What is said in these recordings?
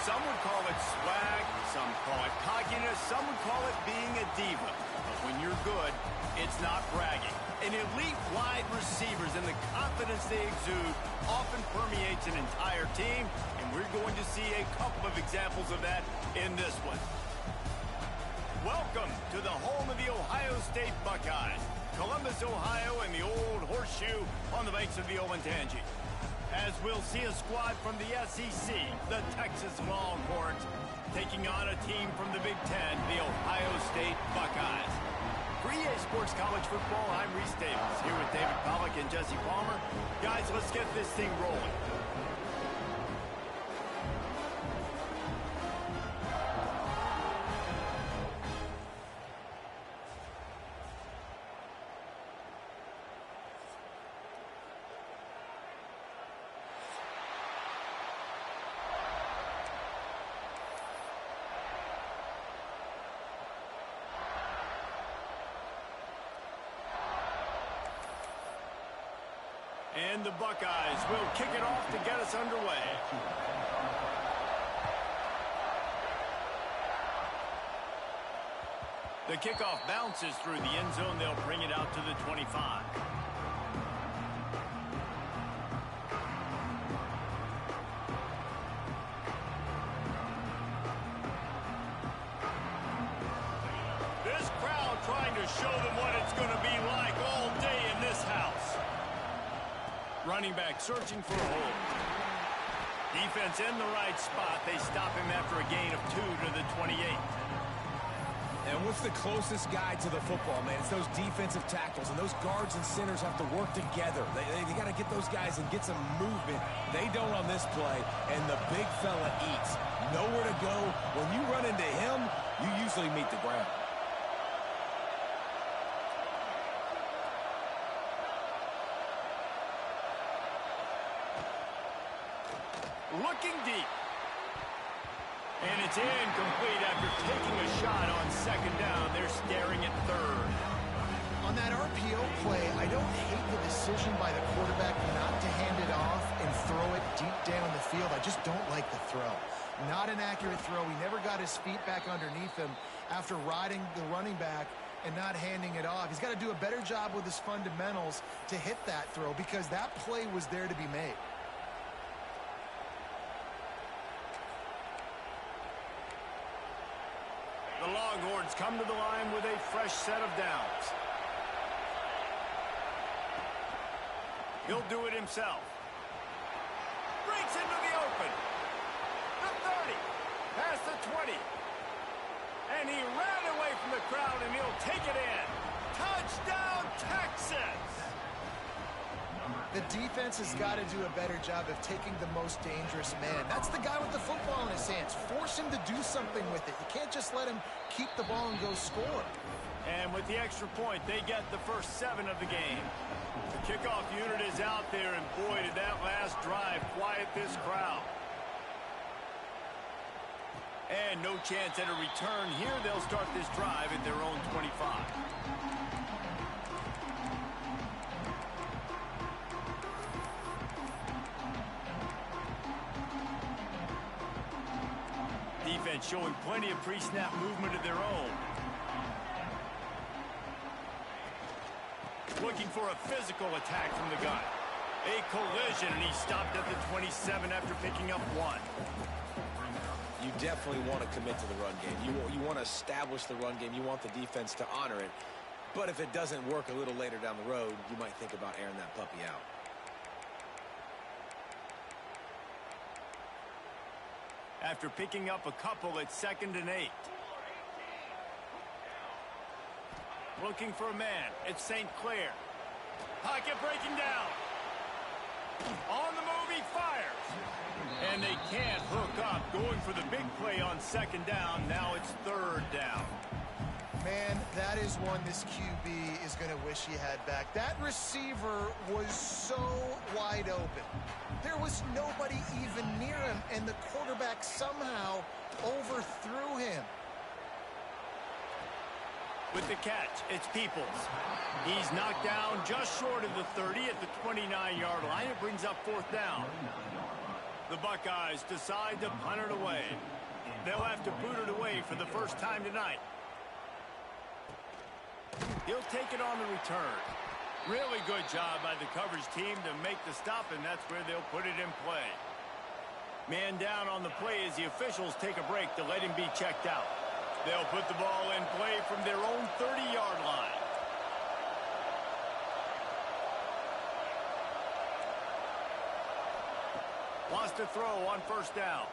Some would call it swag, some call it cockiness, some would call it being a diva. But when you're good, it's not bragging. An elite wide receivers and the confidence they exude often permeates an entire team, and we're going to see a couple of examples of that in this one. Welcome to the home of the Ohio State Buckeyes, Columbus, Ohio, and the old horseshoe on the banks of the Olentangy. As we'll see a squad from the SEC, the Texas Longhorns, taking on a team from the Big Ten, the Ohio State Buckeyes. For EA Sports College Football, I'm Reese Davis, here with David Pollack and Jesse Palmer. Guys, let's get this thing rolling. And the Buckeyes will kick it off to get us underway. The kickoff bounces through the end zone. They'll bring it out to the 25. This crowd trying to show them what it's going to be like all day in this house. Running back searching for a hole. Defense in the right spot. They stop him after a gain of 2 to the 28. And what's the closest guy to the football, man? It's those defensive tackles, and those guards and centers have to work together. They got to get those guys and get some movement. They don't on this play, and the big fella eats. Nowhere to go. When you run into him, you usually meet the ground. Looking deep. And it's incomplete after taking a shot on second down. They're staring at third. On that RPO play, I don't hate the decision by the quarterback not to hand it off and throw it deep down the field. I just don't like the throw. Not an accurate throw. He never got his feet back underneath him after riding the running back and not handing it off. He's got to do a better job with his fundamentals to hit that throw because that play was there to be made. The Longhorns come to the line with a fresh set of downs. He'll do it himself. Breaks into the open. The 30. Past the 20. And he ran away from the crowd, and he'll take it in. Touchdown, Texas! The defense has got to do a better job of taking the most dangerous man. That's the guy with the football in his hands. Force him to do something with it. You can't just let him keep the ball and go score. And with the extra point, they get the first 7 of the game. The kickoff unit is out there, and boy, did that last drive quiet this crowd. And no chance at a return here. They'll start this drive at their own 25. Defense showing plenty of pre-snap movement of their own. Looking for a physical attack from the gun. A collision, and he stopped at the 27 after picking up 1. You definitely want to commit to the run game. You want to establish the run game. You want the defense to honor it. But if it doesn't work a little later down the road, you might think about airing that puppy out. After picking up a couple, it's 2nd and 8. Looking for a man. It's St. Clair. Pocket breaking down. On the move, he fires. And they can't hook up. Going for the big play on 2nd down. Now it's 3rd down. Man, that is one this QB is going to wish he had back. That receiver was so wide open. There was nobody even near him, and the quarterback somehow overthrew him. With the catch, it's Peoples. He's knocked down just short of the 30 at the 29-yard line. It brings up 4th down. The Buckeyes decide to punt it away. They'll have to boot it away for the first time tonight. He'll take it on the return. Really good job by the coverage team to make the stop, and that's where they'll put it in play. Man down on the play as the officials take a break to let him be checked out. They'll put the ball in play from their own 30-yard line. Wants to throw on first down.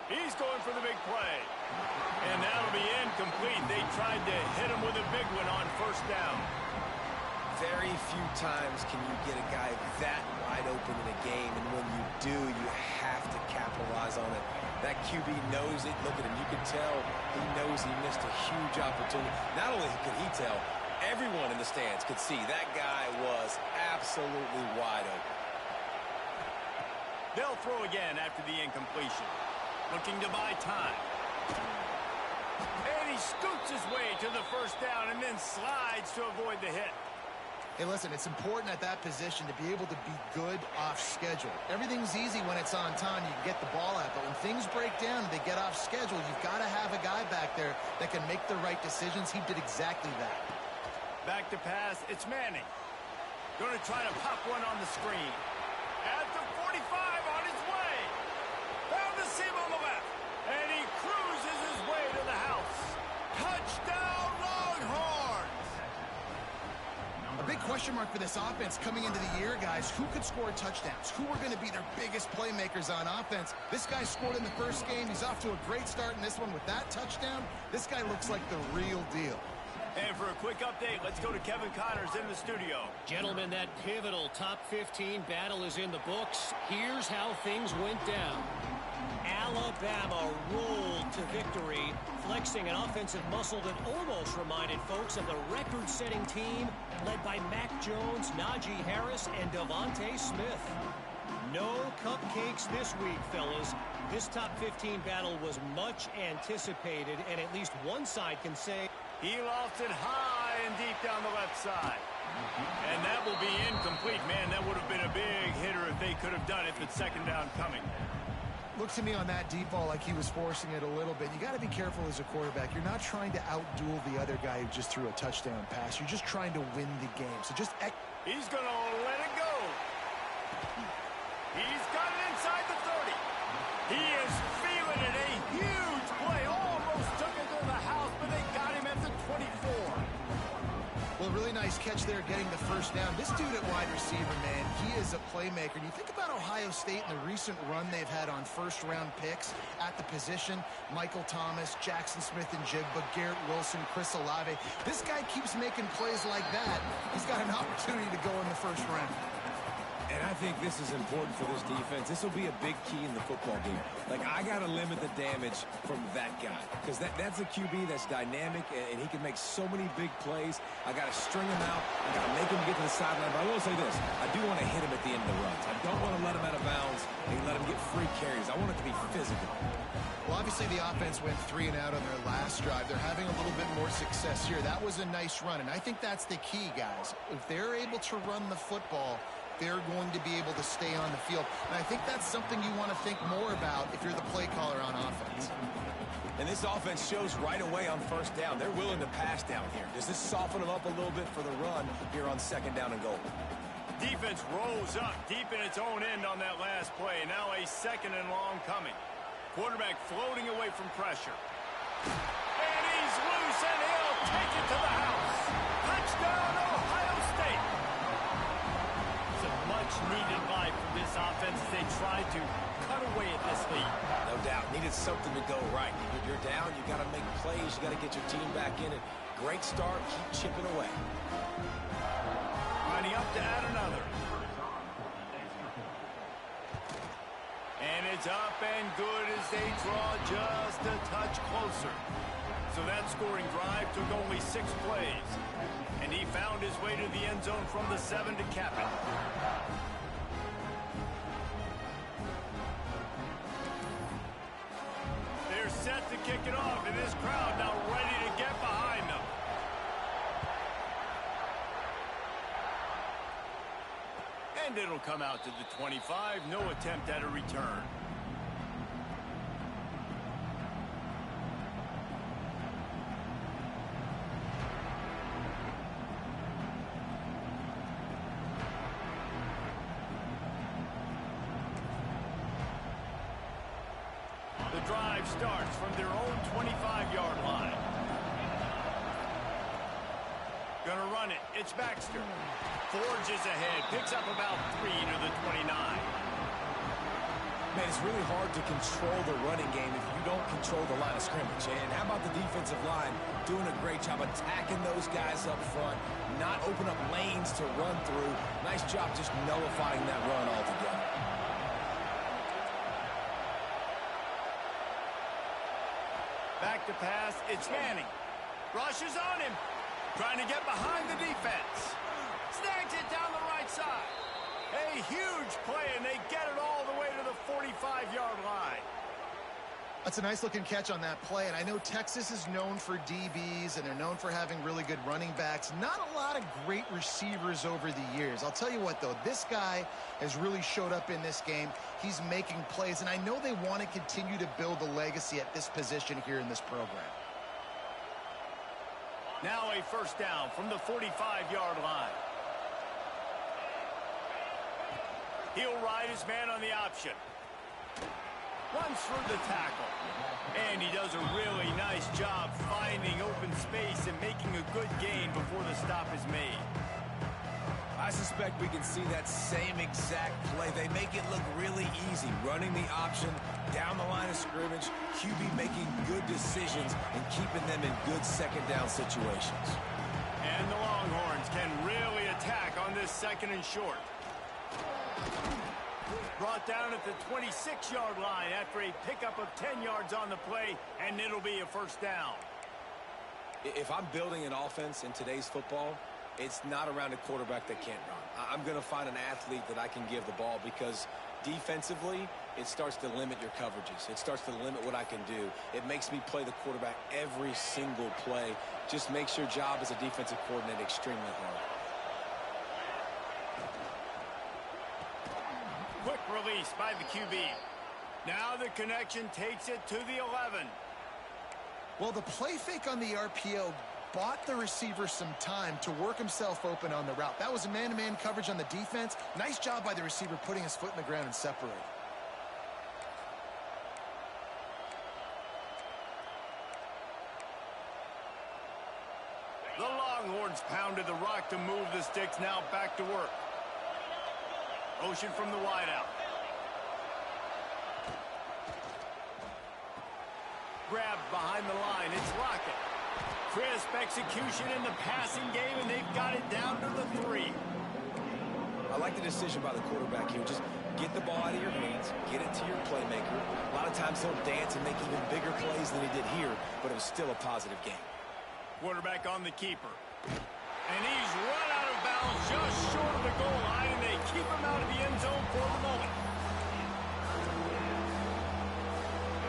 He's going for the big play. And that'll be incomplete. They tried to hit him with a big one on first down. Very few times can you get a guy that wide open in a game, and when you do, you have to capitalize on it. That QB knows it. Look at him. You can tell he knows he missed a huge opportunity. Not only could he tell, everyone in the stands could see that guy was absolutely wide open. They'll throw again after the incompletion. Looking to buy time. And he scoots his way to the first down and then slides to avoid the hit. Hey, listen, it's important at that position to be able to be good off schedule. Everything's easy when it's on time. You can get the ball out. But when things break down and they get off schedule, you've got to have a guy back there that can make the right decisions. He did exactly that. Back to pass. It's Manning. Going to try to pop one on the screen. At the 45 on his way. Found the seam on the left. And he cruises his way to the house. Touchdown, Longhorns! A big question mark for this offense coming into the year, guys. Who could score touchdowns? Who are going to be their biggest playmakers on offense? This guy scored in the first game. He's off to a great start in this one with that touchdown. This guy looks like the real deal. And for a quick update, let's go to Kevin Connors in the studio. Gentlemen, that pivotal top 15 battle is in the books. Here's how things went down. Alabama rolled to victory, flexing an offensive muscle that almost reminded folks of the record-setting team led by Mac Jones, Najee Harris, and Devontae Smith. No cupcakes this week, fellas. This top 15 battle was much anticipated, and at least one side can say he lost it high and deep down the left side. And that will be incomplete. Man, that would have been a big hitter if they could have done it, but second down coming. Looks to me on that deep ball like he was forcing it a little bit. You got to be careful as a quarterback. You're not trying to outduel the other guy who just threw a touchdown pass. You're just trying to win the game. So just... He's going to let it go. He's got it inside the 30. He is feeling it. A huge play. Almost took it to the house, but they got him at the 24. Well, really nice catch there getting the first down. This dude at wide receiver, man, he is a playmaker. And you think about Ohio State and the recent run they've had on first-round picks at the position. Michael Thomas, Jackson Smith-Njigba, Garrett Wilson, Chris Olave. This guy keeps making plays like that. He's got an opportunity to go in the first round. And I think this is important for this defense. This will be a big key in the football game. Like, I got to limit the damage from that guy because that's a QB that's dynamic, and he can make so many big plays. I got to string him out. I got to make him get to the sideline. But I will say this. I do want to hit him at the end of the runs. I don't want to let him out of bounds and let him get free carries. I want it to be physical. Well, obviously the offense went 3 and out on their last drive. They're having a little bit more success here. That was a nice run, and I think that's the key, guys. If they're able to run the football, they're going to be able to stay on the field. And I think that's something you want to think more about if you're the play caller on offense. And this offense shows right away on first down. They're willing to pass down here. Does this soften them up a little bit for the run here on second down and goal? Defense rolls up deep in its own end on that last play. Now a second and long coming. Quarterback floating away from pressure. And he's loose, and he'll take it to the house. Touchdown, Ohio State. It's a much-needed buy from this offense as they try to cut away at this lead. No doubt. Needed something to go right. You're down. You got to make plays. You got to get your team back in it. Great start. Keep chipping away. Lining up to add another. And it's up and good as they draw just a touch closer. So that scoring drive took only 6 plays. And he found his way to the end zone from the 7 to cap it. They're set to kick it off, and this crowd now ready to get behind them. And it'll come out to the 25. No attempt at a return. The drive starts from their own 25-yard line. Gonna run it. It's Baxter. Forges ahead. Picks up about 3 to the 29. Man, it's really hard to control the running game if you don't control the line of scrimmage. And how about the defensive line doing a great job attacking those guys up front, not open up lanes to run through. Nice job just nullifying that run altogether. Back to pass. It's Manning. Rushes on him. Trying to get behind the defense. Snags it down the right side. A huge play, and they get it all the way to the 45-yard line. That's a nice-looking catch on that play, and I know Texas is known for DBs, and they're known for having really good running backs. Not a lot of great receivers over the years. I'll tell you what, though, this guy has really showed up in this game. He's making plays, and I know they want to continue to build a legacy at this position here in this program. Now a first down from the 45-yard line. He'll ride his man on the option. Runs through the tackle. And he does a really nice job finding open space and making a good gain before the stop is made. I suspect we can see that same exact play. They make it look really easy, running the option down the line of scrimmage, QB making good decisions and keeping them in good second down situations. And the Longhorns can really attack on this second and short. Brought down at the 26-yard line after a pickup of 10 yards on the play, and it'll be a first down. If I'm building an offense in today's football, it's not around a quarterback that can't run. I'm going to find an athlete that I can give the ball because defensively, it starts to limit your coverages. It starts to limit what I can do. It makes me play the quarterback every single play. Just makes your job as a defensive coordinator extremely hard. Quick release by the QB. Now the connection takes it to the 11. Well, the play fake on the RPO bought the receiver some time to work himself open on the route. That was a man-to-man coverage on the defense. Nice job by the receiver putting his foot in the ground and separating. The Longhorns pounded the rock to move the sticks. Now back to work. Motion from the wideout. Grabbed behind the line. It's Lockett. Crisp execution in the passing game, and they've got it down to the 3. I like the decision by the quarterback here. Just get the ball out of your hands, get it to your playmaker. A lot of times he'll dance and make even bigger plays than he did here, but it was still a positive game. Quarterback on the keeper. And he's run out of bounds just short of the goal line, and they keep him out of the end zone for the moment.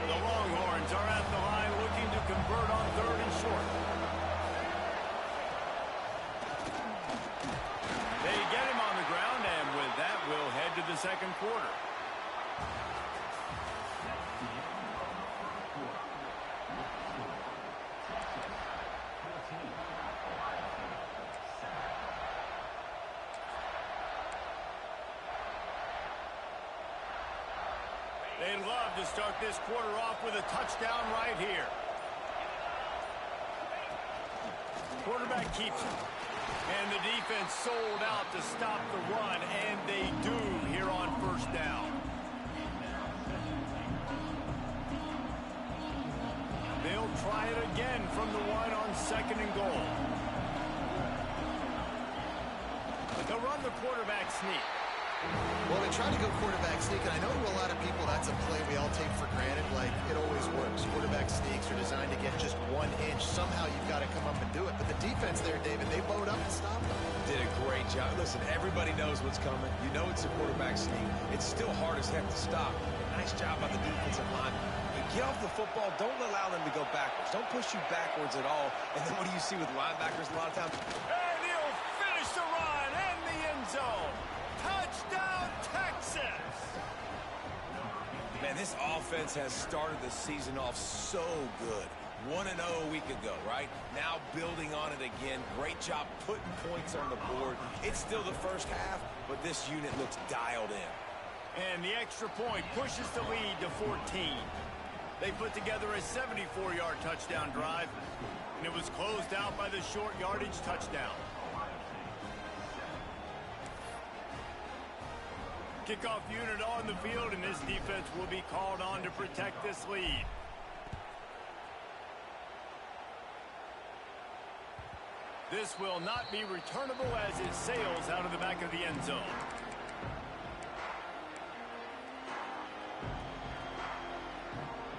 The Longhorns are at the line looking to convert on 3rd and short. They get him on the ground, and with that, we'll head to the second quarter. They'd love to start this quarter off with a touchdown right here. Quarterback keeps it. And the defense sold out to stop the run, and they do here on first down. They'll try it again from the 1 on 2nd and goal. They'll run the quarterback sneak. Well, they tried to go quarterback sneak, and I know to a lot of people that's a play we all take for granted, like it always works. Quarterback sneaks are designed to get just 1 inch. Somehow you've got to come up and do it. But the defense there, David, they bowed up and stopped them. Did a great job. Listen, everybody knows what's coming. You know it's a quarterback sneak. It's still hard as heck to stop. Nice job by the defensive line. You get off the football, don't allow them to go backwards. Don't push you backwards at all. And then what do you see with linebackers a lot of times? And he'll finish the run in the end zone. Touchdown! And this offense has started the season off so good. 1-0 a week ago, right? Now building on it again. Great job putting points on the board. It's still the first half, but this unit looks dialed in. And the extra point pushes the lead to 14. They put together a 74-yard touchdown drive, and it was closed out by the short yardage touchdown. Kickoff unit on the field, and this defense will be called on to protect this lead. This will not be returnable as it sails out of the back of the end zone.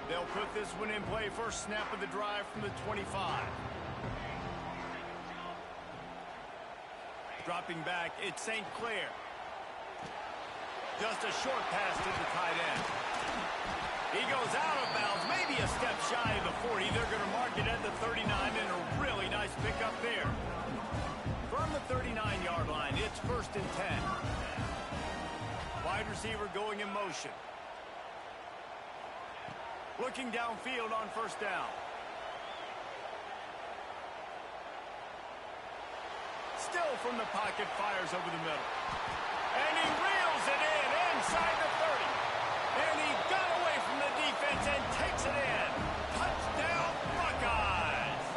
They'll put this one in play. First snap of the drive from the 25. Dropping back, it's St. Clair. Just a short pass to the tight end. He goes out of bounds, maybe a step shy of the 40. They're going to mark it at the 39, and a really nice pickup there. From the 39-yard line, it's 1st and 10. Wide receiver going in motion. Looking downfield on 1st down. Still from the pocket, fires over the middle. And he reels it in inside the 30. And he got away from the defense and takes it in. Touchdown, Buckeyes!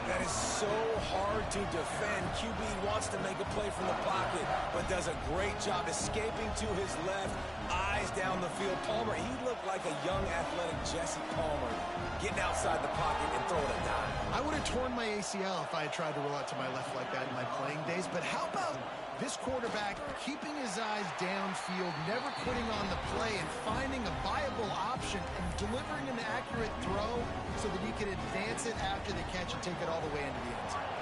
That is so hard to defend. QB wants to make a play from the pocket, but does a great job escaping to his left. Eyes down the field. Palmer, he looked like a young athletic Jesse Palmer, getting outside the pocket and throwing a dime. I would have torn my ACL if I had tried to roll out to my left like that in my playing days, but how about this quarterback keeping his eyes downfield, never quitting on the play, and finding a viable option and delivering an accurate throw so that he can advance it after the catch and take it all the way into the end zone.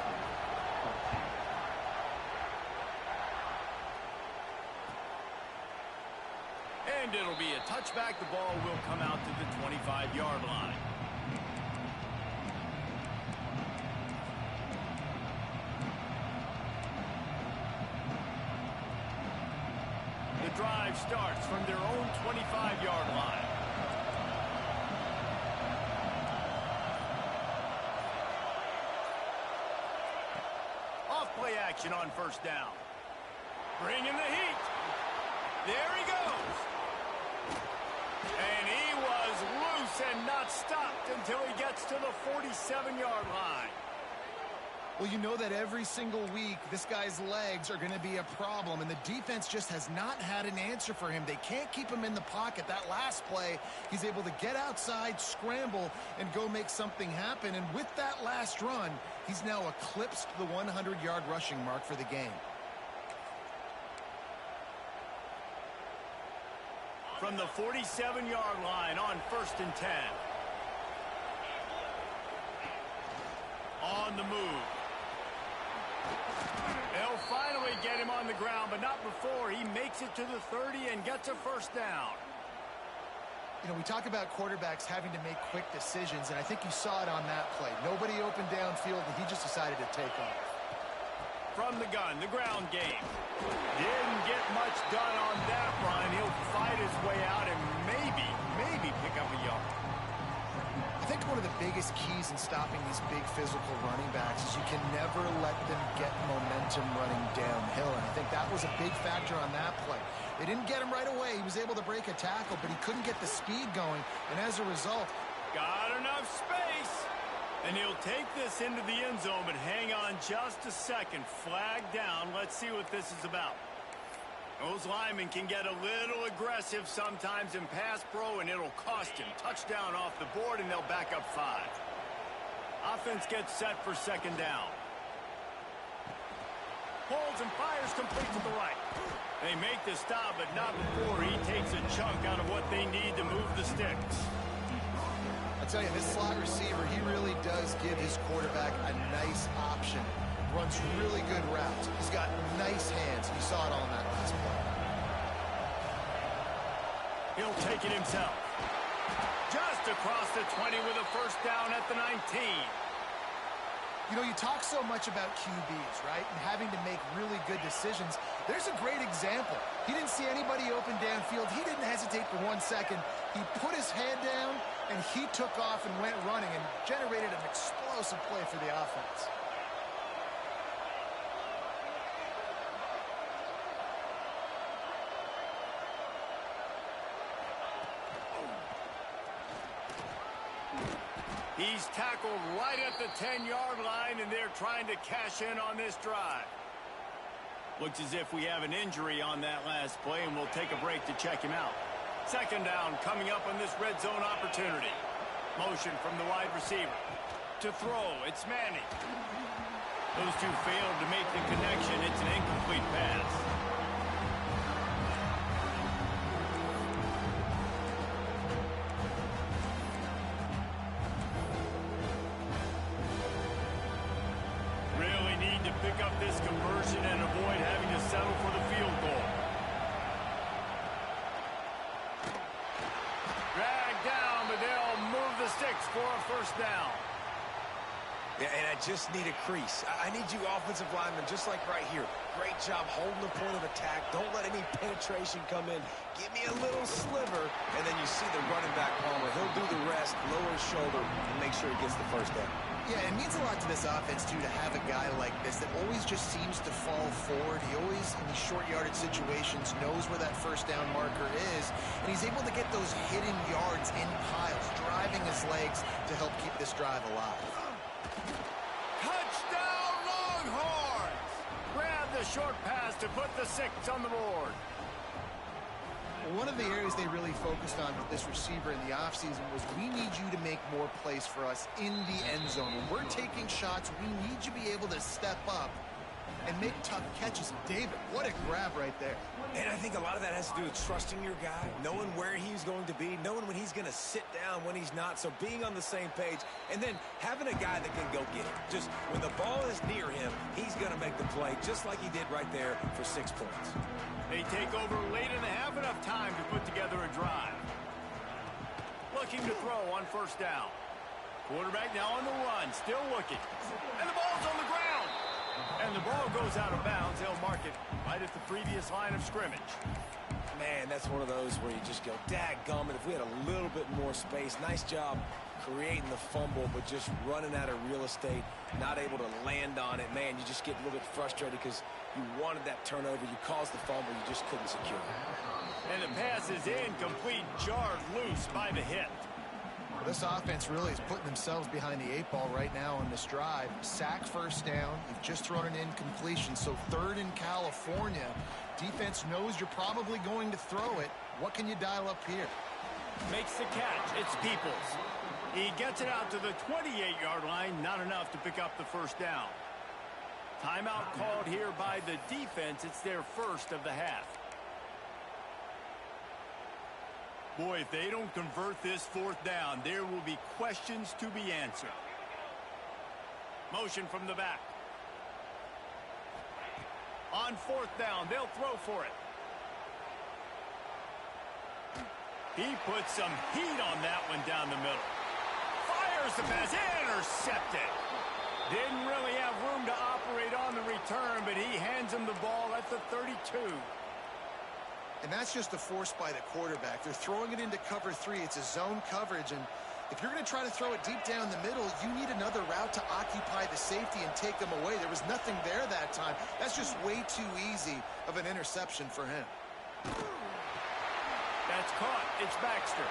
And it'll be a touchback. The ball will come out to the 25-yard line. The drive starts from their own 25-yard line. Off play action on 1st down. Bringing the heat. There he goes. And he was loose and not stopped until he gets to the 47-yard line. Well, you know that every single week, this guy's legs are going to be a problem, and the defense just has not had an answer for him. They can't keep him in the pocket. That last play, he's able to get outside, scramble, and go make something happen. And with that last run, he's now eclipsed the 100-yard rushing mark for the game. From the 47-yard line on 1st and 10. On the move. They'll finally get him on the ground, but not before he makes it to the 30 and gets a 1st down. You know, we talk about quarterbacks having to make quick decisions, and I think you saw it on that play. Nobody open downfield, and he just decided to take off. From the gun, the ground game. Didn't get much done on that run. He'll fight his way out and maybe pick up a yard. I think one of the biggest keys in stopping these big physical running backs is you can never let them get momentum running downhill, and I think that was a big factor on that play. They didn't get him right away. He was able to break a tackle, but he couldn't get the speed going, and as a result... Got enough space! And he'll take this into the end zone, but hang on just a second. Flag down. Let's see what this is about. Those linemen can get a little aggressive sometimes in pass pro, and it'll cost him. Touchdown off the board, and they'll back up 5. Offense gets set for 2nd down. Holds and fires complete to the right. They make the stop, but not before he takes a chunk out of what they need to move the sticks. I'll tell you, this slot receiver, he really does give his quarterback a nice option. Runs really good routes. He's got nice hands. You saw it all in that last play. He'll take it himself. Just across the 20 with a 1st down at the 19. You know, you talk so much about QBs, right? And having to make really good decisions. There's a great example. He didn't see anybody open downfield. He didn't hesitate for 1 second. He put his head down, and he took off and went running and generated an explosive play for the offense. He's tackled right at the 10-yard line, and they're trying to cash in on this drive. Looks as if we have an injury on that last play, and we'll take a break to check him out. Second down coming up on this red zone opportunity. Motion from the wide receiver. To throw, it's Manning. Those two failed to make the connection. It's an incomplete pass. Really need to pick up this conversion and avoid having to settle for the field goal. Dragged down, but they'll move the sticks for a first down. Yeah, and I just need a crease. I need you offensive linemen, just like right here. Great job holding the point of attack. Don't let any penetration come in. Give me a little sliver, and then you see the running back, Palmer. He'll do the rest, lower his shoulder, and make sure he gets the first down. Yeah, it means a lot to this offense, too, to have a guy like this that always just seems to fall forward. He always, in these short yardage situations, knows where that first down marker is, and he's able to get those hidden yards in piles, driving his legs to help keep this drive alive. Touchdown, Longhorns! Grab the short pass to put the 6 on the board. One of the areas they really focused on with this receiver in the offseason was we need you to make more plays for us in the end zone. When we're taking shots, we need you to be able to step up and make tough catches. And David, what a grab right there. And I think a lot of that has to do with trusting your guy, knowing where he's going to be, knowing when he's going to sit down, when he's not, so being on the same page, and then having a guy that can go get it. Just when the ball is near him, he's going to make the play, just like he did right there for 6 points. They take over late in the half, enough time to put together a drive. Looking to throw on first down. Quarterback now on the run, still looking. And the ball's on the ground. And the ball goes out of bounds. They'll mark it right at the previous line of scrimmage. Man, that's one of those where you just go, dadgummit, if we had a little bit more space. Nice job creating the fumble, but just running out of real estate, not able to land on it. Man, you just get a little bit frustrated because you wanted that turnover. You caused the fumble. You just couldn't secure it. And the pass is incomplete, jarred loose by the hit. This offense really is putting themselves behind the 8 ball right now on this drive. Sack first down. You've just thrown an incompletion, so 3rd in California. Defense knows you're probably going to throw it. What can you dial up here? Makes the catch. It's Peoples. He gets it out to the 28-yard line. Not enough to pick up the first down. Timeout called here by the defense. It's their first of the half. Boy, if they don't convert this 4th down, there will be questions to be answered. Motion from the back. On 4th down, they'll throw for it. He puts some heat on that one down the middle. Fires the pass, intercepted. Didn't really have room to operate on the return, but he hands him the ball at the 32. And that's just a force by the quarterback. They're throwing it into cover 3. It's a zone coverage, and if you're going to try to throw it deep down the middle, you need another route to occupy the safety and take them away. There was nothing there that time. That's just way too easy of an interception for him. That's caught. It's Baxter.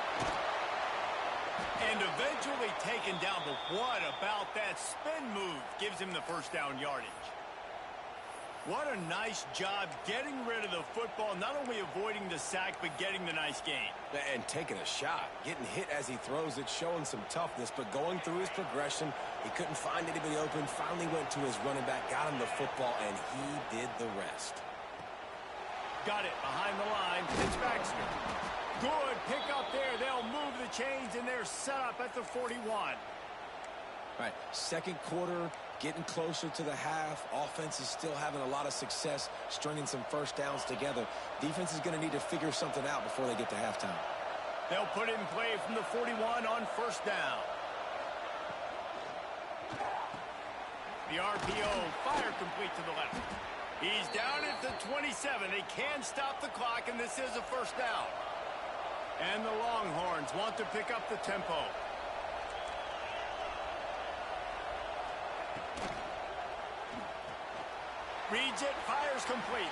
And eventually taken down, but what about that spin move? Gives him the first down yardage. What a nice job getting rid of the football, not only avoiding the sack, but getting the nice gain. And taking a shot, getting hit as he throws it, showing some toughness, but going through his progression, he couldn't find anybody open, finally went to his running back, got him the football, and he did the rest. Got it behind the line. It's Baxter. Good pick up there. They'll move the chains, and they're set up at the 41. All right, 2nd quarter, getting closer to the half. Offense is still having a lot of success stringing some first downs together. Defense is going to need to figure something out before they get to halftime. They'll put it in play from the 41 on first down. The RPO, fire complete to the left. He's down at the 27. They can stop the clock, and this is a first down. And the Longhorns want to pick up the tempo. Reads it, fires complete.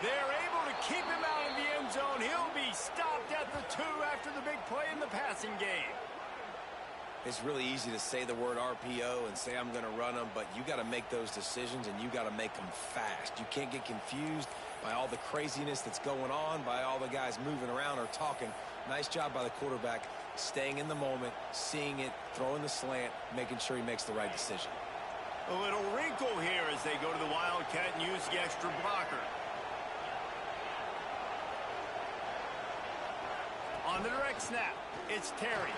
They're able to keep him out of the end zone. He'll be stopped at the 2 after the big play in the passing game. It's really easy to say the word RPO and say I'm going to run them, but you got to make those decisions, and you got to make them fast. You can't get confused by all the craziness that's going on, by all the guys moving around or talking. Nice job by the quarterback, staying in the moment, seeing it, throwing the slant, making sure he makes the right decision. A little wrinkle here as they go to the Wildcat and use the extra blocker. On the direct snap, it's Terry.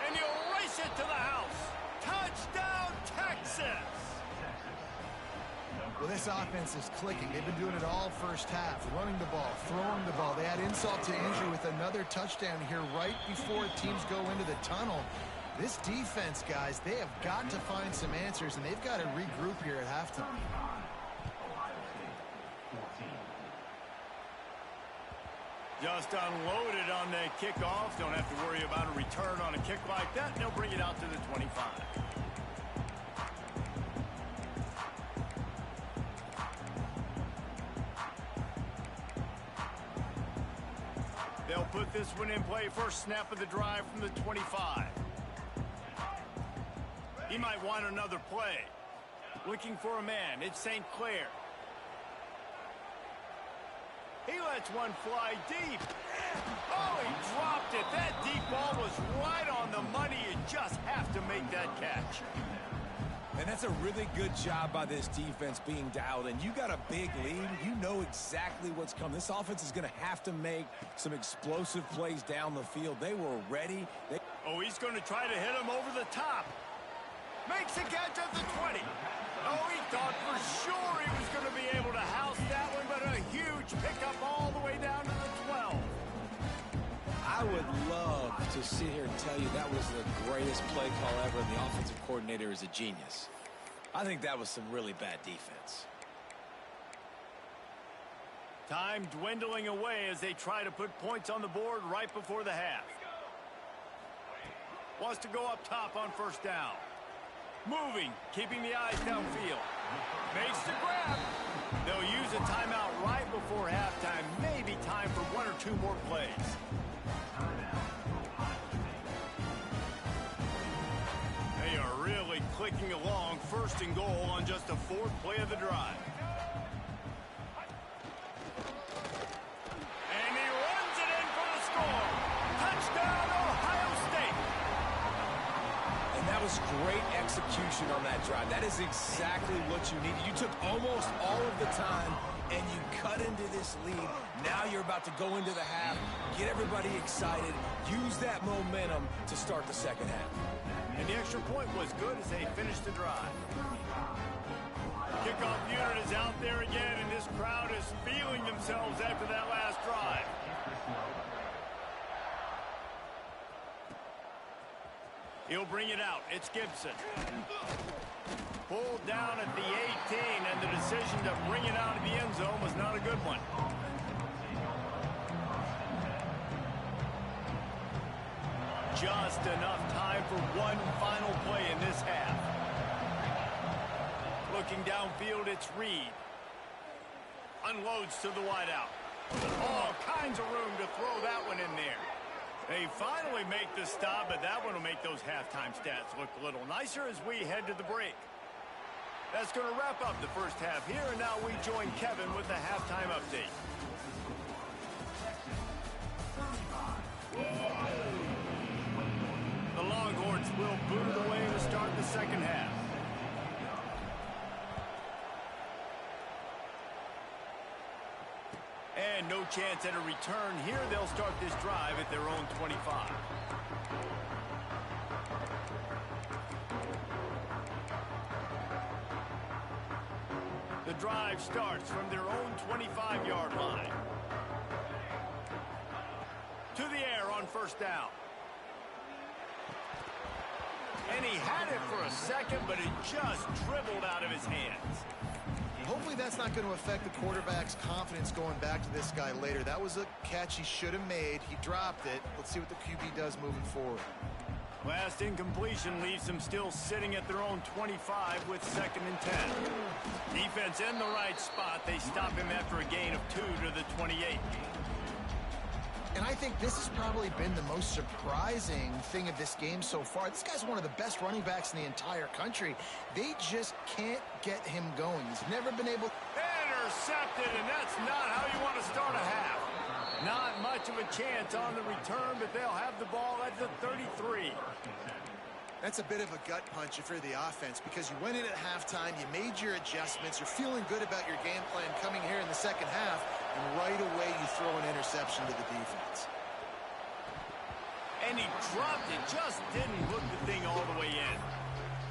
And he'll race it to the house. Touchdown, Texas! Well, this offense is clicking. They've been doing it all first half, running the ball, throwing the ball. They add insult to injury with another touchdown here right before teams go into the tunnel. This defense, guys, they have got to find some answers, and they've got to regroup here at halftime. Just unloaded on the kickoff. Don't have to worry about a return on a kick like that. They'll bring it out to the 25. They'll put this one in play. First snap of the drive from the 25. He might want another play. Looking for a man. It's St. Clair. He lets one fly deep. Oh, he dropped it. That deep ball was right on the money. You just have to make that catch. And that's a really good job by this defense being dialed in. You got a big lead. You know exactly what's coming. This offense is going to have to make some explosive plays down the field. They were ready. Oh, he's going to try to hit him over the top. Makes a catch at the 20. Oh, he thought for sure he was going to be able to house that one, but a huge pickup all the way down to the 12. I would love to sit here and tell you that was the greatest play call ever, and the offensive coordinator is a genius. I think that was some really bad defense. Time dwindling away as they try to put points on the board right before the half. Wants to go up top on first down. Moving, keeping the eyes downfield. Makes the grab. They'll use a timeout right before halftime. Maybe time for one or two more plays. They are really clicking along. First and goal on just the 4th play of the drive. And he runs it in for the score. Touchdown, Ohio State. And that was great execution on that drive. That is exactly what you needed. You took almost all of the time, and you cut into this lead. Now you're about to go into the half, get everybody excited, use that momentum to start the second half. And the extra point was good as they finished the drive. Kickoff unit is out there again, and this crowd is feeling themselves after that last drive. He'll bring it out. It's Gibson. Pulled down at the 18, and the decision to bring it out of the end zone was not a good one. Just enough time for one final play in this half. Looking downfield, it's Reed. Unloads to the wideout. All kinds of room to throw that one in there. They finally make the stop, but that one will make those halftime stats look a little nicer as we head to the break. That's going to wrap up the first half here, and now we join Kevin with the halftime update. The Longhorns will boot it away to start the second half. And no chance at a return here. They'll start this drive at their own 25. The drive starts from their own 25-yard line. To the air on first down. And he had it for a second, but it just dribbled out of his hands. Hopefully that's not going to affect the quarterback's confidence going back to this guy later. That was a catch he should have made. He dropped it. Let's see what the QB does moving forward. Last incompletion leaves them still sitting at their own 25 with 2nd and 10. Defense in the right spot. They stop him after a gain of 2 to the 28. And I think this has probably been the most surprising thing of this game so far. This guy's one of the best running backs in the entire country. They just can't get him going. He's never been able... Intercepted, and that's not how you want to start a half. Not much of a chance on the return, but they'll have the ball at the 33. That's a bit of a gut punch for the offense because you went in at halftime, you made your adjustments, you're feeling good about your game plan coming here in the second half, and right away you throw an interception to the defense. And he dropped it, just didn't hook the thing all the way in.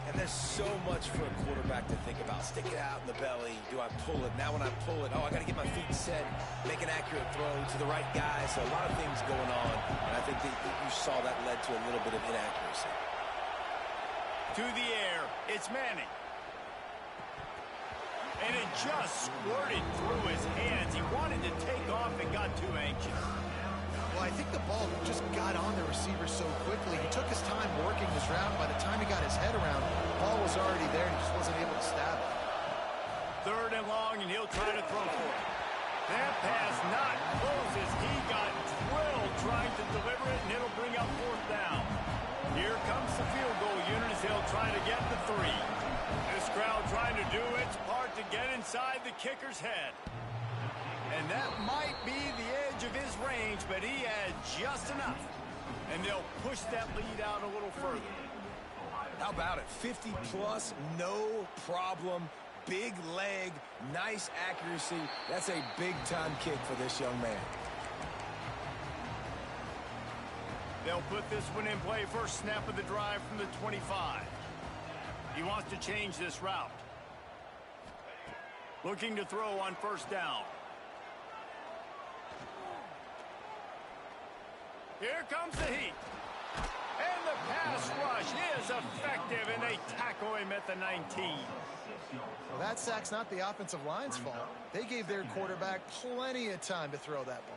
And there's so much for a quarterback to think about. Stick it out in the belly. Do I pull it? Now when I pull it, I got to get my feet set, make an accurate throw to the right guy. So a lot of things going on, and I think that you saw that led to a little bit of inaccuracy. To the air, it's Manning. And it just squirted through his hands. He wanted to take off and got too anxious. Well, I think the ball just got on the receiver so quickly. He took his time working his route. By the time he got his head around, the ball was already there, and he just wasn't able to stab it. 3rd and long, and he'll try to throw for it. That pass not close as he got drilled trying to deliver it, and it'll bring up 4th down. Here comes the field goal unit as they'll try to get the 3. This crowd trying to do its part to get inside the kicker's head. And that might be the edge of his range, but he had just enough. And they'll push that lead out a little further. How about it? 50-plus, no problem. Big leg, nice accuracy. That's a big-time kick for this young man. They'll put this one in play. First snap of the drive from the 25. He wants to change this route. Looking to throw on 1st down. Here comes the heat. And the pass rush is effective, and they tackle him at the 19. Well, that sack's not the offensive line's fault. They gave their quarterback plenty of time to throw that ball.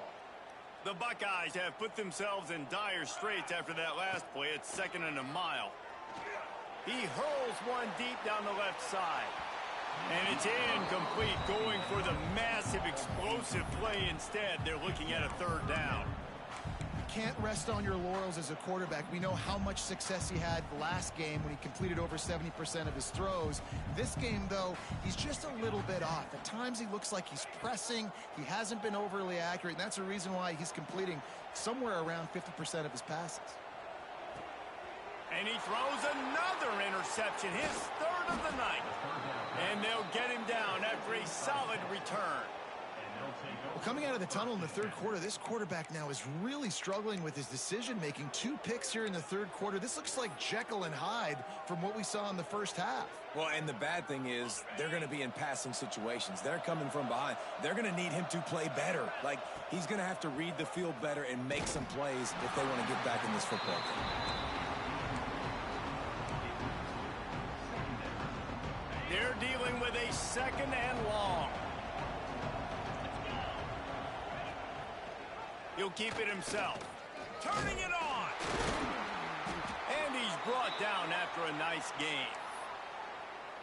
The Buckeyes have put themselves in dire straits after that last play. It's 2nd and a mile. He hurls one deep down the left side. And it's incomplete, going for the massive explosive play instead. They're looking at a 3rd down. Can't rest on your laurels as a quarterback. We know how much success he had last game when he completed over 70% of his throws. This game, though, he's just a little bit off. At times he looks like he's pressing. He hasn't been overly accurate, and that's the reason why he's completing somewhere around 50% of his passes. And he throws another interception, his 3rd of the night. And they'll get him down after a solid return. Well, coming out of the tunnel in the 3rd quarter, this quarterback now is really struggling with his decision-making. 2 picks here in the 3rd quarter. This looks like Jekyll and Hyde from what we saw in the first half. Well, and the bad thing is they're going to be in passing situations. They're coming from behind. They're going to need him to play better. Like, he's going to have to read the field better and make some plays if they want to get back in this football game. They're dealing with a 2nd and long. He'll keep it himself. Turning it on. And he's brought down after a nice game.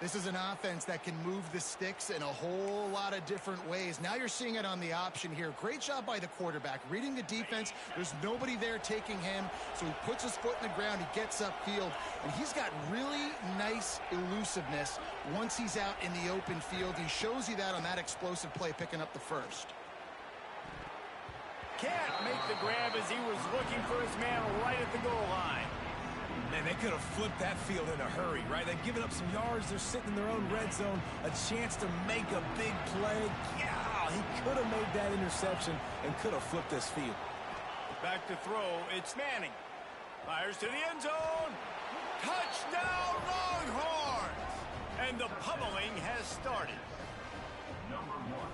This is an offense that can move the sticks in a whole lot of different ways. Now you're seeing it on the option here. Great job by the quarterback. Reading the defense, there's nobody there taking him, so he puts his foot in the ground, he gets upfield, and he's got really nice elusiveness once he's out in the open field. He shows you that on that explosive play, picking up the 1st. Can't make the grab as he was looking for his man right at the goal line. Man, they could have flipped that field in a hurry, right? They've given up some yards. They're sitting in their own red zone. A chance to make a big play. Yeah, he could have made that interception and could have flipped this field. Back to throw. It's Manning. Fires to the end zone. Touchdown, Longhorns! And the pummeling has started.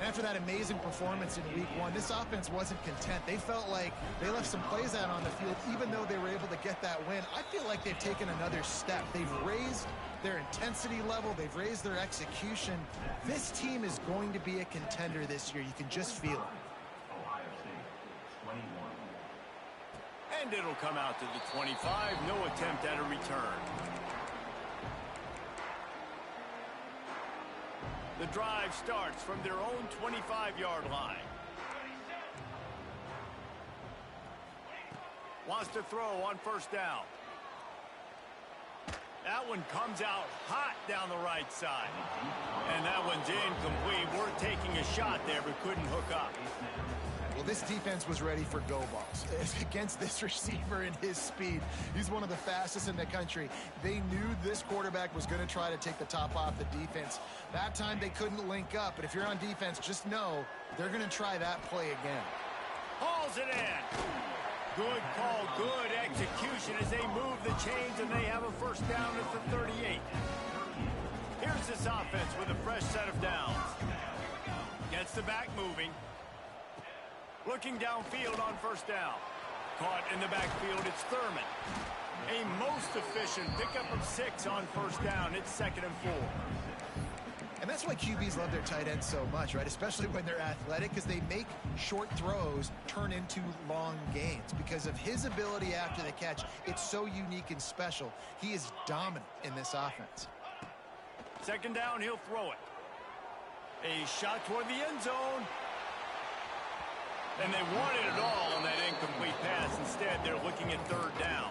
After that amazing performance in week 1, this offense wasn't content. They felt like they left some plays out on the field, even though they were able to get that win. I feel like they've taken another step. They've raised their intensity level. They've raised their execution. This team is going to be a contender this year. You can just feel it. And it'll come out to the 25. No attempt at a return. The drive starts from their own 25-yard line. Wants to throw on first down. That one comes out hot down the right side. And that one's incomplete. We're taking a shot there, but couldn't hook up. Well, this defense was ready for go balls against this receiver and his speed. He's one of the fastest in the country. They knew this quarterback was going to try to take the top off the defense. That time they couldn't link up, but if you're on defense, just know they're going to try that play again. Hauls it in. Good call, good execution as they move the chains, and they have a first down at the 38. Here's this offense with a fresh set of downs. Gets the back moving. Looking downfield on first down. Caught in the backfield, it's Thurman. A most efficient pickup of 6 on first down. It's 2nd and 4. And that's why QBs love their tight ends so much, right? Especially when they're athletic, because they make short throws turn into long gains. Because of his ability after the catch, it's so unique and special. He is dominant in this offense. 2nd down, he'll throw it. A shot toward the end zone. And they wanted it all on that incomplete pass. Instead, they're looking at 3rd down.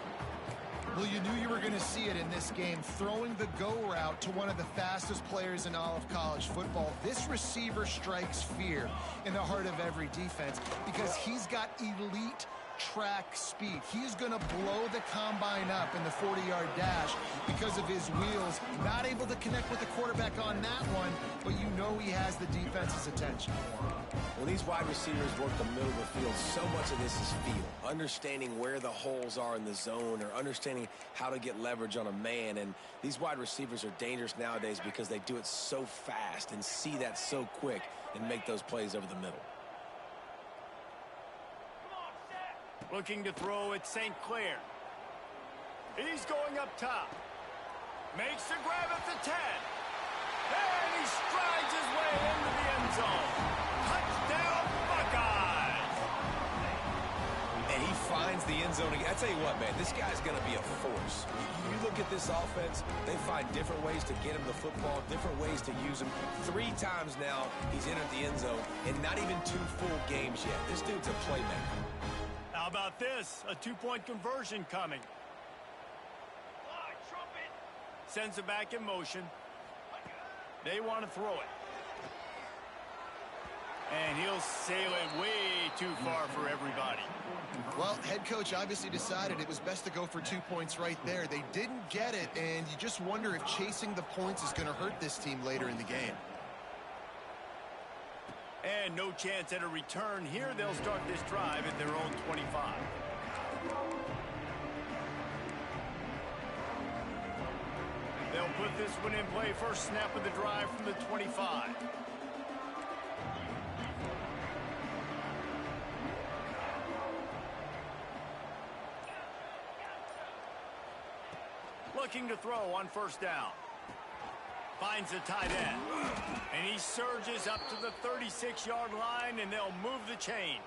Well, you knew you were going to see it in this game, throwing the go route to one of the fastest players in all of college football. This receiver strikes fear in the heart of every defense because he's got elite track speed. He's going to blow the combine up in the 40-yard dash because of his wheels. Not able to connect with the quarterback on that one, but you know he has the defense's attention. When these wide receivers work the middle of the field, so much of this is feel. Understanding where the holes are in the zone or understanding how to get leverage on a man. And these wide receivers are dangerous nowadays because they do it so fast and see that so quick and make those plays over the middle. Looking to throw at St. Clair. He's going up top. Makes the grab at the 10. And he strides his way into the end zone. Touchdown, Buckeyes! And he finds the end zone again. I tell you what, man, this guy's going to be a force. You look at this offense, they find different ways to get him the football, different ways to use him. 3 times now he's entered the end zone, and not even 2 full games yet. This dude's a playmaker. How about this? A 2-point conversion coming. Sends it back in motion. They want to throw it. And he'll sail it way too far for everybody. Well, head coach obviously decided it was best to go for 2 points right there. They didn't get it, and you just wonder if chasing the points is going to hurt this team later in the game. And no chance at a return here. They'll start this drive at their own 25. They'll put this one in play. First snap of the drive from the 25. Looking to throw on first down. Finds the tight end. And he surges up to the 36-yard line, and they'll move the chains.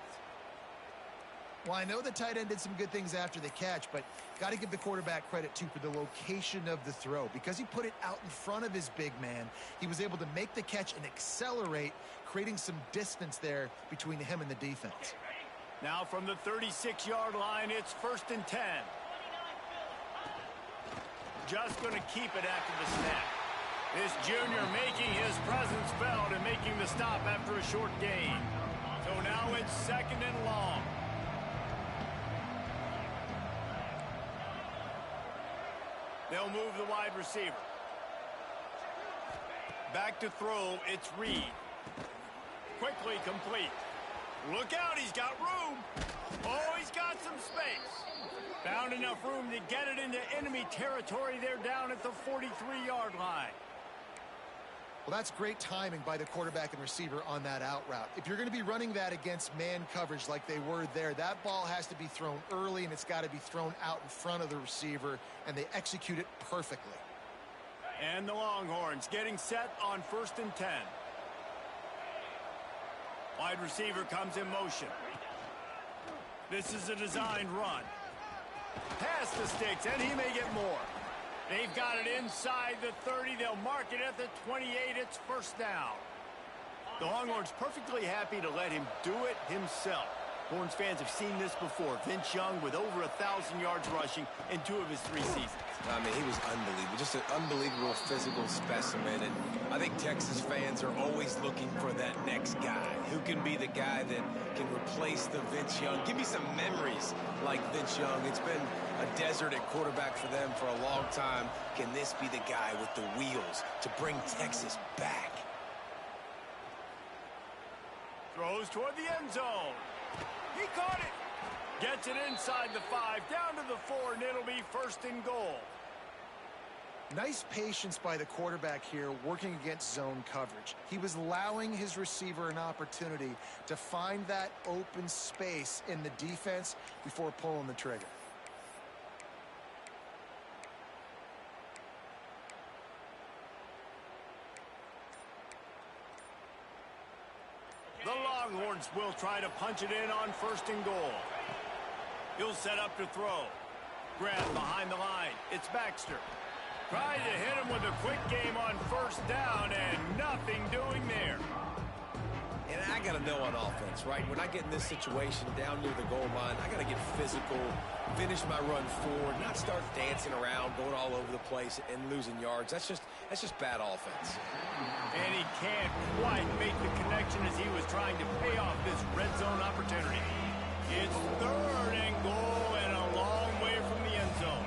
Well, I know the tight end did some good things after the catch, but got to give the quarterback credit, too, for the location of the throw. Because he put it out in front of his big man, he was able to make the catch and accelerate, creating some distance there between him and the defense. Now from the 36-yard line, it's 1st and 10. Just going to keep it after the snap. This junior making his presence felt and making the stop after a short gain. So now it's 2nd and long. They'll move the wide receiver. Back to throw, it's Reed. Quickly complete. Look out, he's got room. Oh, he's got some space. Found enough room to get it into enemy territory. They're down at the 43-yard line. Well, that's great timing by the quarterback and receiver on that out route. If you're going to be running that against man coverage like they were there, that ball has to be thrown early, and it's got to be thrown out in front of the receiver, and they execute it perfectly. And the Longhorns getting set on 1st and 10. Wide receiver comes in motion. This is a designed run. Past the sticks, and he may get more. They've got it inside the 30. They'll mark it at the 28. It's first down. The Longhorns perfectly happy to let him do it himself. Horns fans have seen this before. Vince Young with over 1,000 yards rushing in 2 of his 3 seasons. I mean, he was unbelievable. Just an unbelievable physical specimen. And I think Texas fans are always looking for that next guy. Who can be the guy that can replace the Vince Young? Give me some memories like Vince Young. It's been a desert at quarterback for them for a long time. Can this be the guy with the wheels to bring Texas back? Throws toward the end zone. He caught it. Gets it inside the 5, down to the 4, and it'll be 1st and goal. Nice patience by the quarterback here working against zone coverage. He was allowing his receiver an opportunity to find that open space in the defense before pulling the trigger. The Longhorns will try to punch it in on 1st and goal. He'll set up to throw. Grab behind the line. It's Baxter. Trying to hit him with a quick game on 1st down, and nothing doing there. And I got to know on offense, right? When I get in this situation down near the goal line, I got to get physical, finish my run forward, not start dancing around, going all over the place and losing yards. That's just bad offense. And he can't quite make the connection as he was trying to pay off this red zone opportunity. It's 3rd and goal and a long way from the end zone.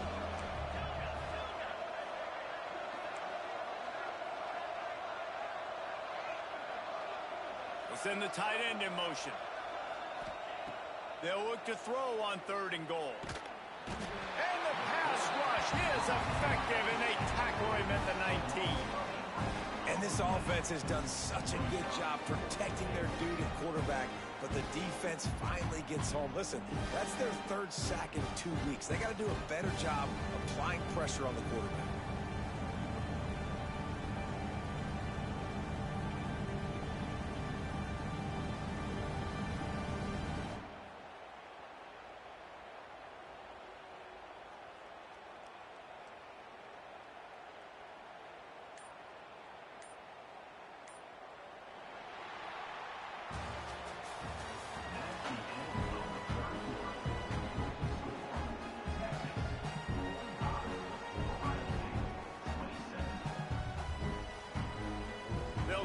We'll send the tight end in motion. They'll look to throw on 3rd and goal. And the pass rush is effective, and they tackle him at the 19. And this offense has done such a good job protecting their dude at quarterback, but the defense finally gets home. Listen, that's their 3rd sack in 2 weeks. They got to do a better job applying pressure on the quarterback.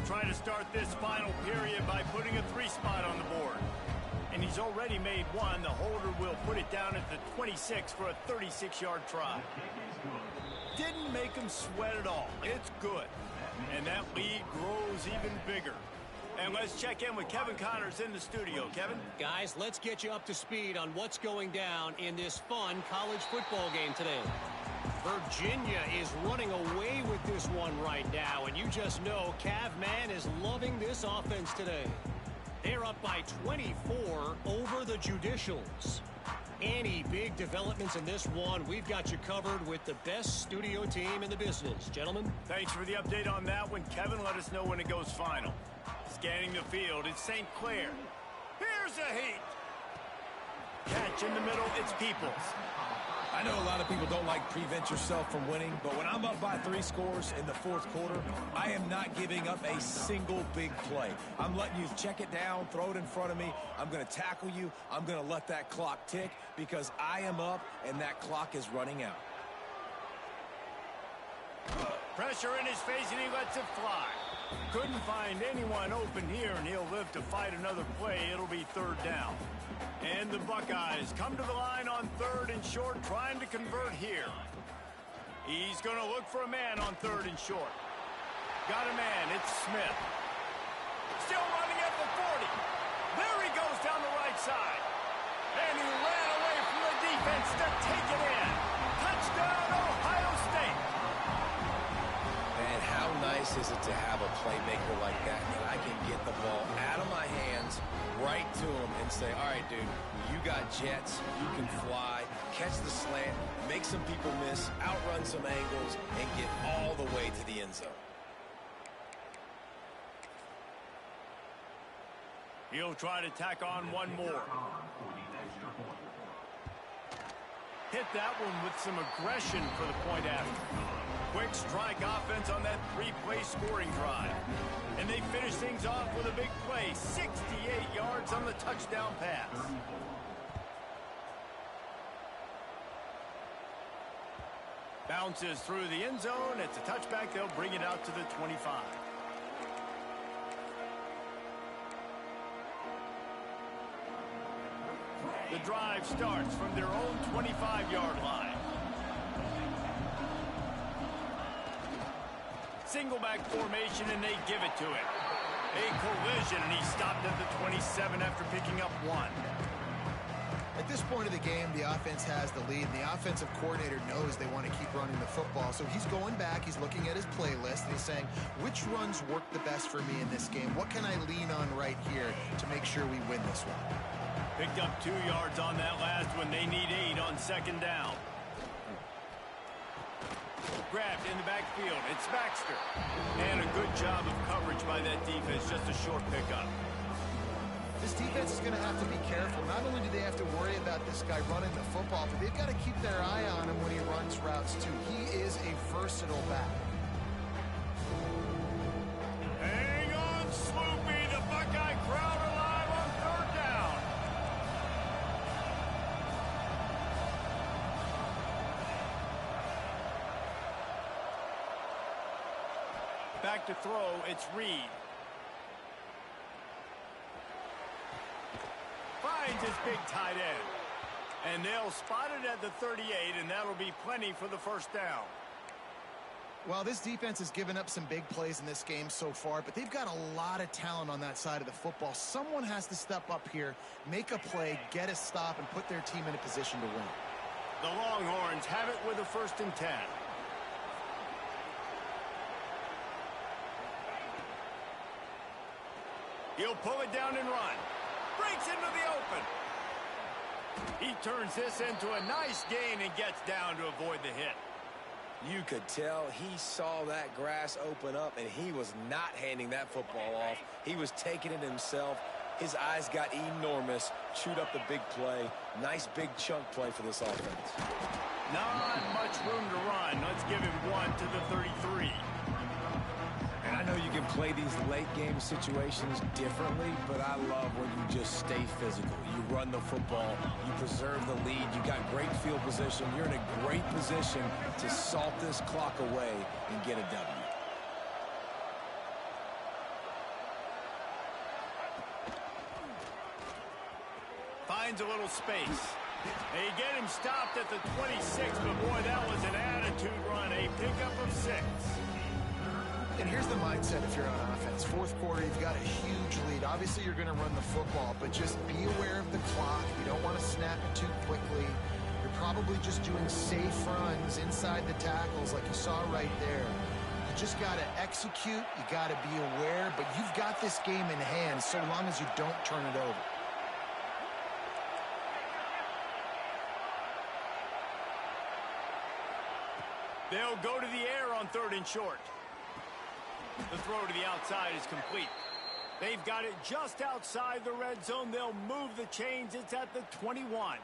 Try to start this final period by putting a 3 spot on the board. And he's already made 1. The holder will put it down at the 26 for a 36-yard try. Didn't make him sweat at all. It's good. And that lead grows even bigger. And let's check in with Kevin Connors in the studio. Kevin? Guys, let's get you up to speed on what's going down in this fun college football game today. Virginia is running away with this one right now, and you just know Cav Man is loving this offense today. They're up by 24 over the Judicials. Any big developments in this one, we've got you covered with the best studio team in the business. Gentlemen? Thanks for the update on that one. Kevin, let us know when it goes final. Scanning the field, it's St. Clair. Here's a heat. Catch in the middle, it's Peoples. I know a lot of people don't like prevent yourself from winning, but when I'm up by 3 scores in the 4th quarter, I am not giving up a single big play. I'm letting you check it down, throw it in front of me. I'm going to tackle you. I'm going to let that clock tick because I am up and that clock is running out. Pressure in his face, and he lets it fly. Couldn't find anyone open here, and he'll live to fight another play. It'll be 3rd down. And the Buckeyes come to the line on 3rd and short, trying to convert here. He's going to look for a man on 3rd and short. Got a man. It's Smith. Still running at the 40. There he goes down the right side. And he ran away from the defense to take it in. Touchdown, Ohio State. And how nice nice is it to have a playmaker like that I can get the ball out of my hands right to him and say, all right, dude, you got jets, you can fly, catch the slant, make some people miss, outrun some angles, and get all the way to the end zone. He'll try to tack on one more. Hit that one with some aggression for the point after. Quick strike offense on that three-play scoring drive. And they finish things off with a big play. 68 yards on the touchdown pass. Bounces through the end zone. It's a touchback. They'll bring it out to the 25. The drive starts from their own 25-yard line. Single back formation, and they give it to him. A collision, and he stopped at the 27 after picking up one. At this point of the game, the offense has the lead, and the offensive coordinator knows they want to keep running the football. So he's going back, he's looking at his playlist, and he's saying, which runs work the best for me in this game? What can I lean on right here to make sure we win this one? Picked up 2 yards on that last one. They need 8 on second down. Grabbed in the backfield. It's Baxter. And a good job of coverage by that defense. Just a short pickup. This defense is going to have to be careful. Not only do they have to worry about this guy running the football, but they've got to keep their eye on him when he runs routes too. He is a versatile back. Hang on, Sloopy. The Buckeye crowd alive on third down. Back to throw, it's Reed. Finds his big tight end. And they'll spot it at the 38, and that'll be plenty for the first down. Well, this defense has given up some big plays in this game so far, but they've got a lot of talent on that side of the football. Someone has to step up here, make a play, get a stop, and put their team in a position to win. The Longhorns have it with a 1st and 10. He'll pull it down and run. Breaks into the open. He turns this into a nice gain and gets down to avoid the hit. You could tell he saw that grass open up, and he was not handing that football off. He was taking it himself. His eyes got enormous, chewed up the big play. Nice big chunk play for this offense. Not much room to run. Let's give him 1 to the 33. And I know you can play these late game situations differently, but I love when you just stay physical. You run the football, you preserve the lead, you got great field position, you're in a great position to salt this clock away and get a W. Finds a little space. They get him stopped at the 26, but boy, that was an attitude run, a pickup of 6. And here's the mindset if you're on offense. Fourth quarter, you've got a huge lead. Obviously, you're going to run the football, but just be aware of the clock. You don't want to snap it too quickly. You're probably just doing safe runs inside the tackles like you saw right there. You just got to execute. You got to be aware, but you've got this game in hand so long as you don't turn it over. They'll go to the air on 3rd and short. The throw to the outside is complete. They've got it just outside the red zone. They'll move the chains. It's at the 21.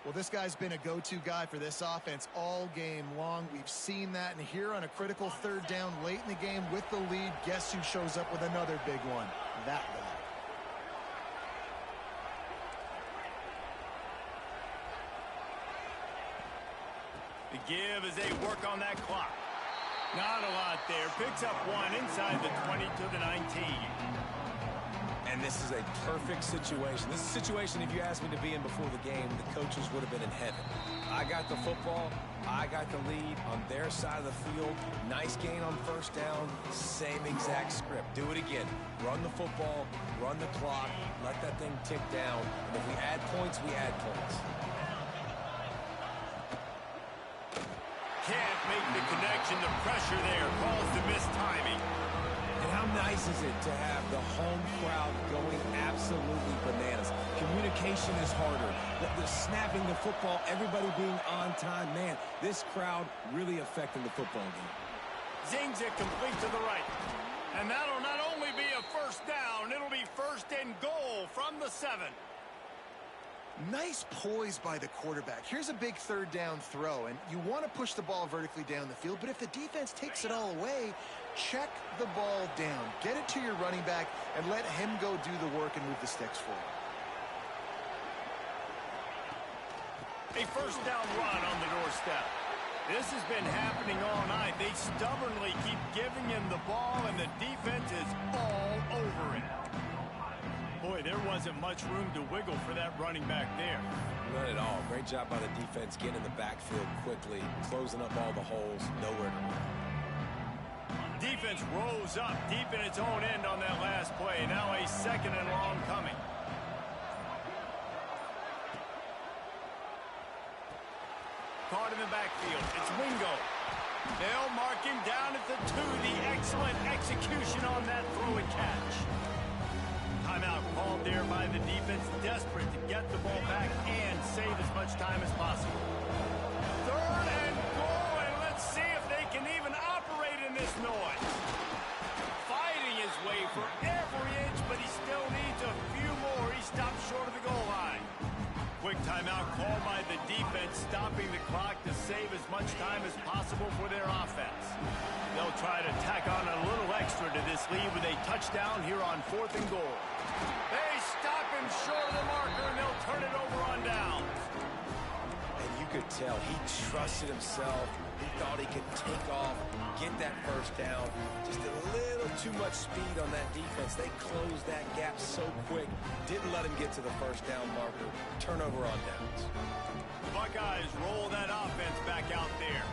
Well, this guy's been a go-to guy for this offense all game long. We've seen that, and here on a critical 3rd down late in the game with the lead, guess who shows up with another big one? That guy. The give as they work on that clock. Not a lot there. Picks up 1 inside the 20 to the 19. And this is a perfect situation. This is a situation, if you asked me to be in before the game, the coaches would have been in heaven. I got the football. I got the lead on their side of the field. Nice gain on 1st down. Same exact script. Do it again. Run the football. Run the clock. Let that thing tick down. And if we add points, we add points. can't make the connection. The pressure there caused the missed timing. And how nice is it to have the home crowd going absolutely bananas? Communication is harder. The snapping the football, everybody being on time. Man, this crowd really affecting the football game. Zings it complete to the right. And that'll not only be a first down, it'll be first and goal from the 7. Nice poise by the quarterback. Here's a big third down throw, and you want to push the ball vertically down the field, but if the defense takes it all away, check the ball down. Get it to your running back and let him go do the work and move the sticks forward. A first down run on the doorstep. This has been happening all night. They stubbornly keep giving him the ball, and the defense is all over it. Boy, there wasn't much room to wiggle for that running back there. None at all. Great job by the defense getting in the backfield quickly, closing up all the holes, nowhere to run. Defense rose up deep in its own end on that last play. Now a second and long coming. Caught in the backfield. It's Wingo. They'll mark him down at the 2. The excellent execution on that throw and catch. Timeout called there by the defense, desperate to get the ball back and save as much time as possible. Third and goal, and let's see if they can even operate in this noise. Fighting his way for every inch, but he still needs a few more. He stopped short of the goal line. Quick timeout called by the defense, stopping the clock to save as much time as possible for their offense. They'll try to tack on a little extra to this lead with a touchdown here on 4th and goal. They stop him short of the marker, and they'll turn it over on downs. And you could tell he trusted himself. He thought he could take off, get that first down. Just a little too much speed on that defense. They closed that gap so quick. Didn't let him get to the first down marker. Turnover on downs. The Buckeyes roll that offense back out there.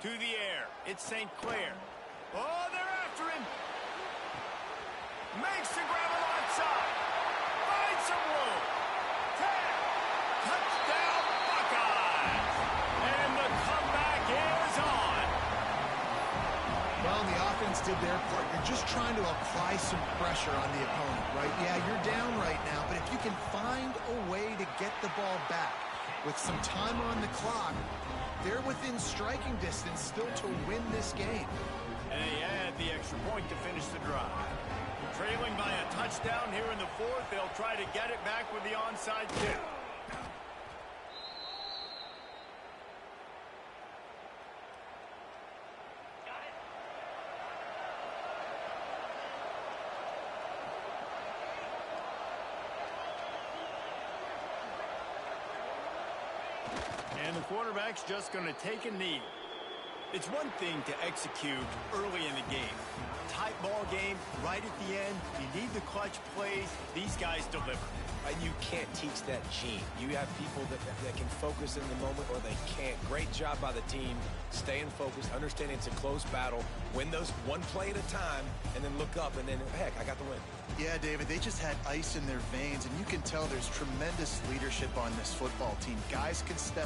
To the air. It's St. Clair. Oh, they're after him. Makes the grab alongside. Finds some room. 10. Touchdown Buckeyes. And the comeback is on. Well, the offense did their part. You're just trying to apply some pressure on the opponent, right? Yeah, you're down right now, but if you can find a way to get the ball back with some time on the clock, they're within striking distance still to win this game. And they add the extra point to finish the drive. Trailing by a touchdown here in the 4th, they'll try to get it back with the onside kick. And the quarterback's just going to take a knee. It's one thing to execute early in the game. Tight ball game, right at the end. You need the clutch plays. These guys deliver. And you can't teach that gene. You have people that can focus in the moment or they can't. Great job by the team, staying focused, understanding it's a close battle, win those one play at a time, and then look up, and then, heck, I got the win. Yeah, David, they just had ice in their veins, and you can tell there's tremendous leadership on this football team. Guys can step